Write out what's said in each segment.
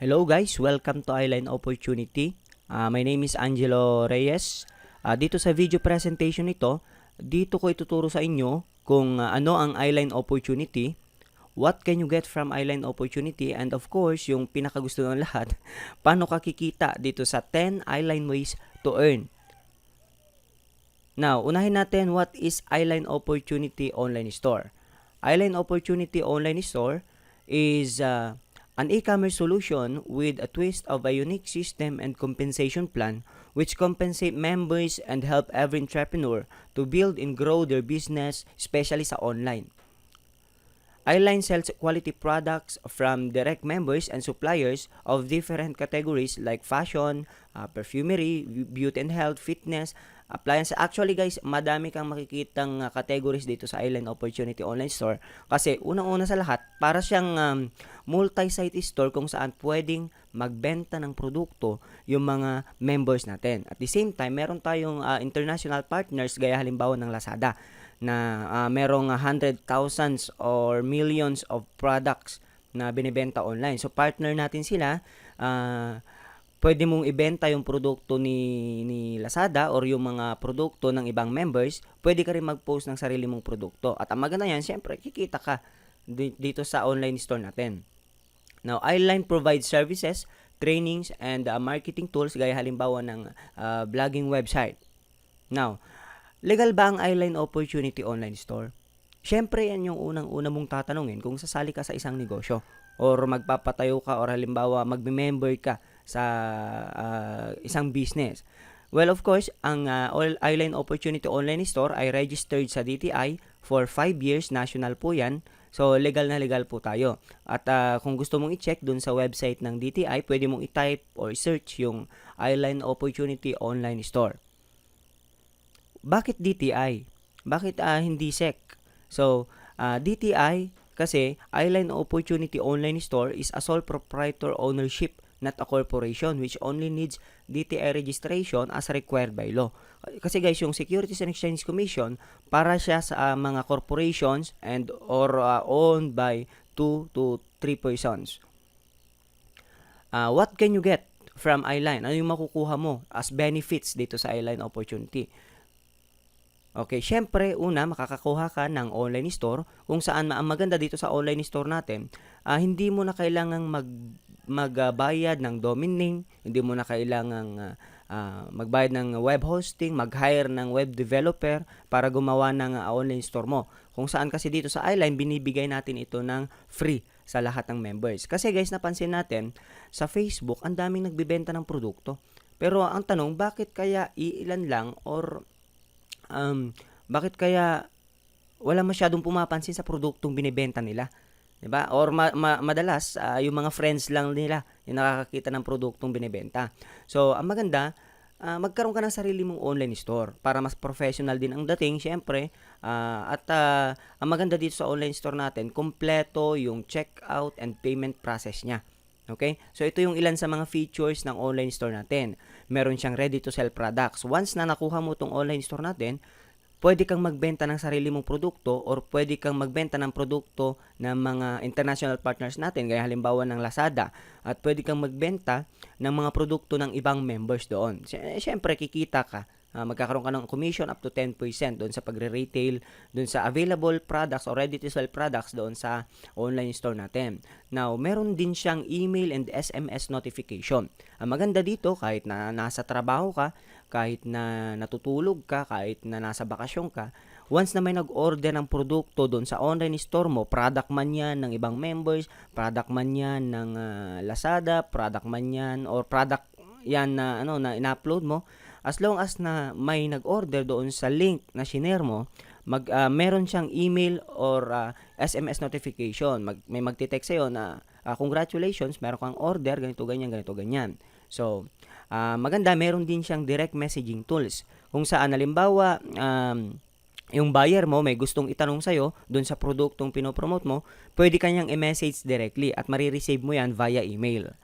Hello guys, welcome to Eyeline Opportunity. My name is Angelo Reyes. Dito sa video presentation nito, dito ko ituturo sa inyo kung ano ang Eyeline Opportunity, what can you get from Eyeline Opportunity, and of course, yung pinakagusto ng lahat, paano ka kikita dito sa 10 Eyeline ways to earn. Now, unahin natin what is Eyeline Opportunity Online Store. Eyeline Opportunity Online Store is an e-commerce solution with a twist of a unique system and compensation plan which compensate members and help every entrepreneur to build and grow their business, especially sa online. Eyeline sells quality products from direct members and suppliers of different categories like fashion, perfumery, beauty and health, fitness, appliance. Actually guys, madami kang makikitang categories dito sa Eyeline Opportunity Online Store kasi unang-una sa lahat, para siyang multi-site store kung saan pwedeng magbenta ng produkto yung mga members natin. At the same time, meron tayong international partners gaya halimbawa ng Lazada na merong hundred thousands or millions of products na binibenta online. So partner natin sila, pwede mong ibenta yung produkto ni Lazada or yung mga produkto ng ibang members, pwede ka rin mag-post ng sarili mong produkto. At ang maganda yan, syempre, kikita ka dito sa online store natin. Now, Eyeline provides services, trainings, and marketing tools gaya halimbawa ng blogging website. Now, legal ba ang Eyeline Opportunity Online Store? Syempre, yan yung unang-una mong tatanungin kung sasali ka sa isang negosyo or magpapatayo ka or halimbawa magme-member ka sa isang business. Well, of course, ang Eyeline Opportunity Online Store ay registered sa DTI for 5 years, national po yan. So, legal na legal po tayo. At kung gusto mong i-check dun sa website ng DTI, pwede mong i-type or search yung Eyeline Opportunity Online Store. Bakit DTI? Bakit hindi SEC? So, DTI kasi Eyeline Opportunity Online Store is a sole proprietor ownership, not a corporation, which only needs DTI registration as required by law. Kasi guys, yung Securities and Exchange Commission, para siya sa mga corporations and or owned by 2 to 3 persons. What can you get from Eyeline? Ano yung makukuha mo as benefits dito sa Eyeline Opportunity? Okay, syempre, una, makakakuha ka ng online store kung saan ang maganda dito sa online store natin, hindi mo na kailangang magbayad ng domain name, hindi mo na kailangang magbayad ng web hosting, mag-hire ng web developer para gumawa ng online store mo. Kung saan kasi dito sa Eyeline, binibigay natin ito ng free sa lahat ng members. Kasi guys, napansin natin, sa Facebook, ang daming nagbibenta ng produkto. Pero ang tanong, bakit kaya iilan lang or bakit kaya wala masyadong pumapansin sa produktong binibenta nila? 'Di ba? Or madalas yung mga friends lang nila yung nakakakita ng produktong binebenta. So, ang maganda, magkaroon ka ng sarili mong online store para mas professional din ang dating, syempre. Ang maganda dito sa online store natin, kumpleto yung checkout and payment process niya. Okay? So, ito yung ilan sa mga features ng online store natin. Meron siyang ready-to-sell products. Once na nakuha mo itong online store natin, pwede kang magbenta ng sarili mong produkto or pwede kang magbenta ng produkto ng mga international partners natin, gaya halimbawa ng Lazada. At pwede kang magbenta ng mga produkto ng ibang members doon. Siyempre, kikita ka. Magkakaroon ka ng commission up to 10% doon sa pagre-retail, doon sa available products or ready-to-sell products doon sa online store natin. Now, meron din siyang email and SMS notification. Ang maganda dito, kahit na nasa trabaho ka, kahit na natutulog ka, kahit na nasa bakasyon ka, once na may nag-order ng produkto doon sa online store mo, product man yan ng ibang members, product man yan ng Lazada, product man yan, or product yan na na ina-upload mo, as long as na may nag-order doon sa link na shinare mo, meron siyang email or SMS notification. May magte-text sa'yo na congratulations, meron kang order, ganito, ganyan, ganito, ganyan. So, maganda, meron din siyang direct messaging tools. Kung saan, halimbawa, yung buyer mo may gustong itanong sa'yo doon sa produktong pinopromote mo, pwede kanyang i-message directly at marireceive mo yan via email.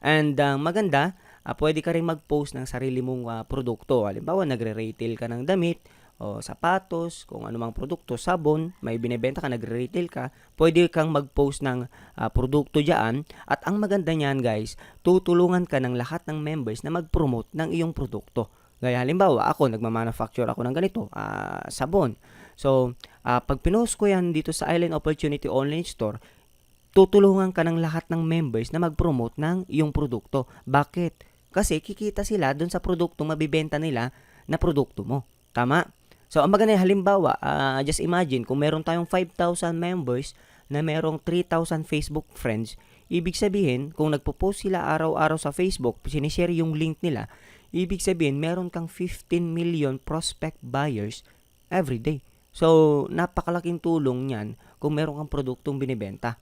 And maganda, pwede ka rin mag-post ng sarili mong produkto. Halimbawa, nagre-retail ka ng damit o sapatos, kung anumang produkto, sabon, may binebenta ka, nagre-retail ka, pwede kang mag-post ng produkto diyan. At ang maganda niyan, guys, tutulungan ka ng lahat ng members na mag-promote ng iyong produkto. Gaya halimbawa, ako, nagmamanufacture ako ng ganito, sabon. So, pag pinost ko yan dito sa Island Opportunity Online Store, tutulungan ka ng lahat ng members na mag-promote ng iyong produkto. Bakit? Kasi kikita sila dun sa produktong mabibenta nila na produkto mo. Tama? So, ang maganda halimbawa, just imagine kung meron tayong 5,000 members na merong 3,000 Facebook friends, ibig sabihin, kung nagpo-post sila araw-araw sa Facebook, sinishare yung link nila, ibig sabihin, meron kang 15 million prospect buyers every day. So, napakalaking tulong niyan kung meron kang produktong binibenta.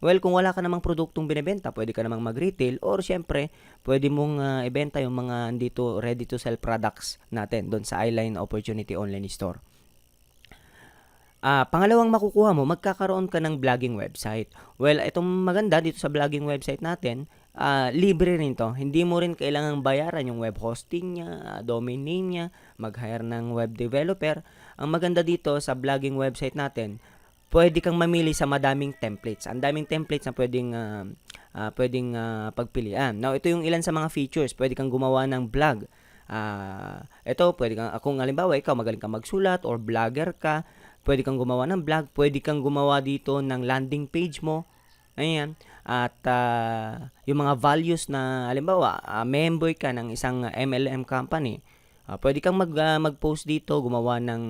Well, kung wala ka namang produktong binibenta, pwede ka namang mag-retail or syempre, pwede mong ibenta yung mga dito ready-to-sell products natin doon sa Eyeline Opportunity Online Store. Pangalawang makukuha mo, magkakaroon ka ng blogging website. Well, itong maganda dito sa blogging website natin, libre rin to. Hindi mo rin kailangang bayaran yung web hosting niya, domain name niya, mag-hire ng web developer. Ang maganda dito sa blogging website natin, pwede kang mamili sa madaming templates. Ang daming templates na pwedeng pagpilian. Now, ito yung ilan sa mga features. Pwede kang gumawa ng blog. Ito, pwede kang, kung halimbawa, ikaw magaling kang magsulat or blogger ka, pwede kang gumawa ng blog, pwede kang gumawa dito ng landing page mo. Ayan. At yung mga values na, halimbawa, member ka ng isang MLM company, pwede kang mag-post dito, gumawa ng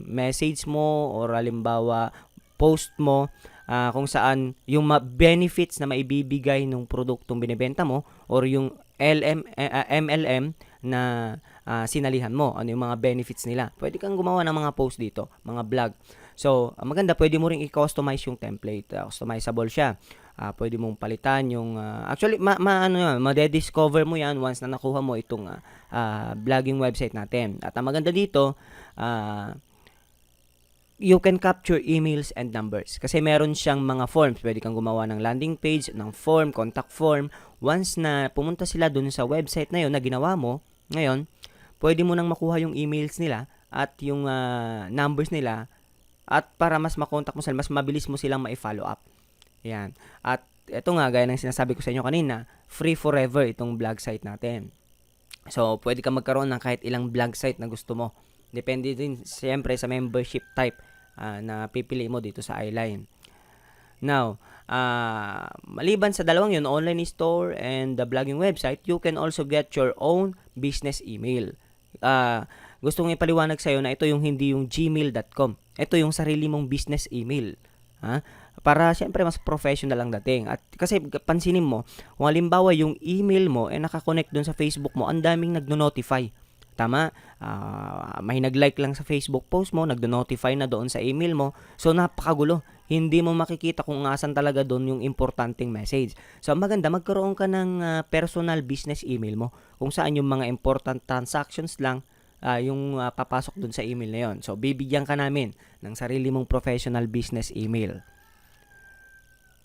message mo or halimbawa post mo kung saan yung benefits na maibibigay ng produktong binebenta mo or yung MLM na sinalihan mo, ano yung mga benefits nila. Pwede kang gumawa ng mga post dito, mga blog. So, maganda, pwede mo ring i-customize yung template. Customizable siya. Pwede mong palitan yung actually ma-discover mo yan once na nakuha mo itong blogging website natin. At ang maganda dito, you can capture emails and numbers kasi meron siyang mga forms. Pwede kang gumawa ng landing page, ng form, contact form. Once na pumunta sila dun sa website na yun na ginawa mo, ngayon, pwede mo nang makuha yung emails nila at yung numbers nila at para mas makontak mo sila, mas mabilis mo silang ma-follow up. Yan. At ito nga, gaya ng sinasabi ko sa inyo kanina, free forever itong blog site natin. So, pwede ka magkaroon ng kahit ilang blog site na gusto mo. Depende din, siyempre, sa membership type na pipili mo dito sa Eyeline. Now, maliban sa dalawang yun, online store and the blogging website, you can also get your own business email. Gusto kong ipaliwanag sa'yo na ito yung hindi yung gmail.com. Ito yung sarili mong business email. Para siyempre mas professional ang dating. At kasi pansinin mo, kung halimbawa yung email mo nakakonect dun sa Facebook mo, ang daming nagno-notify. Tama? May nag-like lang sa Facebook post mo, nagno-notify na doon sa email mo. So, napakagulo. Hindi mo makikita kung asan talaga doon yung importanteng message. So, maganda, magkaroon ka ng personal business email mo kung saan yung mga important transactions lang yung papasok doon sa email na yon. So, bibigyan ka namin ng sarili mong professional business email.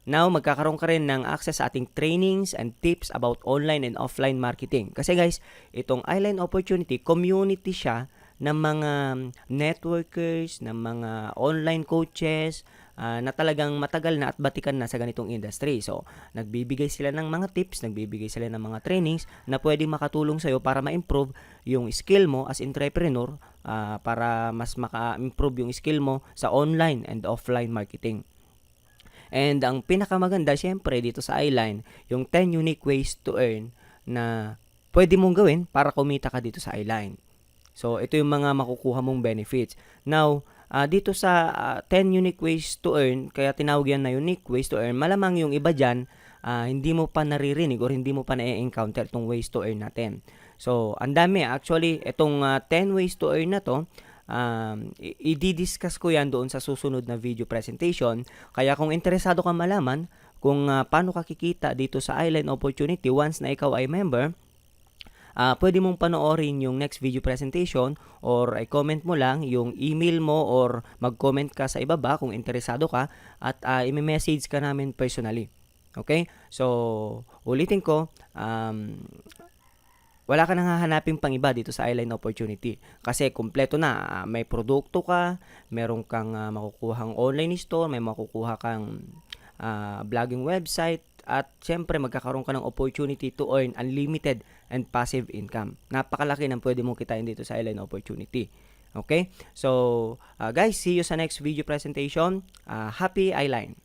Now, magkakaroon ka rin ng access sa ating trainings and tips about online and offline marketing. Kasi guys, itong Eyeline Opportunity, community siya ng mga networkers, ng mga online coaches, na talagang matagal na at batikan na sa ganitong industry. So, nagbibigay sila ng mga tips, nagbibigay sila ng mga trainings na pwedeng makatulong sa'yo para ma-improve yung skill mo as entrepreneur, para mas maka-improve yung skill mo sa online and offline marketing. And ang pinakamaganda, syempre, dito sa Eyeline, yung 10 unique ways to earn na pwede mong gawin para kumita ka dito sa Eyeline. So, ito yung mga makukuha mong benefits. Now, dito sa 10 unique ways to earn, kaya tinawag yan na unique ways to earn, malamang yung iba dyan, hindi mo pa naririnig or hindi mo pa na-encounter itong ways to earn natin. So, ang dami. Actually, itong 10 ways to earn na to, i-discuss ko yan doon sa susunod na video presentation. Kaya kung interesado ka malaman kung paano ka kikita dito sa Eyeline Opportunity once na ikaw ay member, pwede mong panoorin yung next video presentation or i-comment mo lang yung email mo or mag-comment ka sa ibaba kung interesado ka at i-message ka namin personally. Okay? So, ulitin ko, Wala ka nang hahanaping pang iba dito sa Eyeline opportunity. Kasi kumpleto na, may produkto ka, meron kang makukuhang online store, may makukuha kang blogging website, at syempre magkakaroon ka ng opportunity to earn unlimited and passive income. Napakalaki ng pwede mong kitain dito sa Eyeline opportunity. Okay? So, guys, see you sa next video presentation. Happy Eyeline!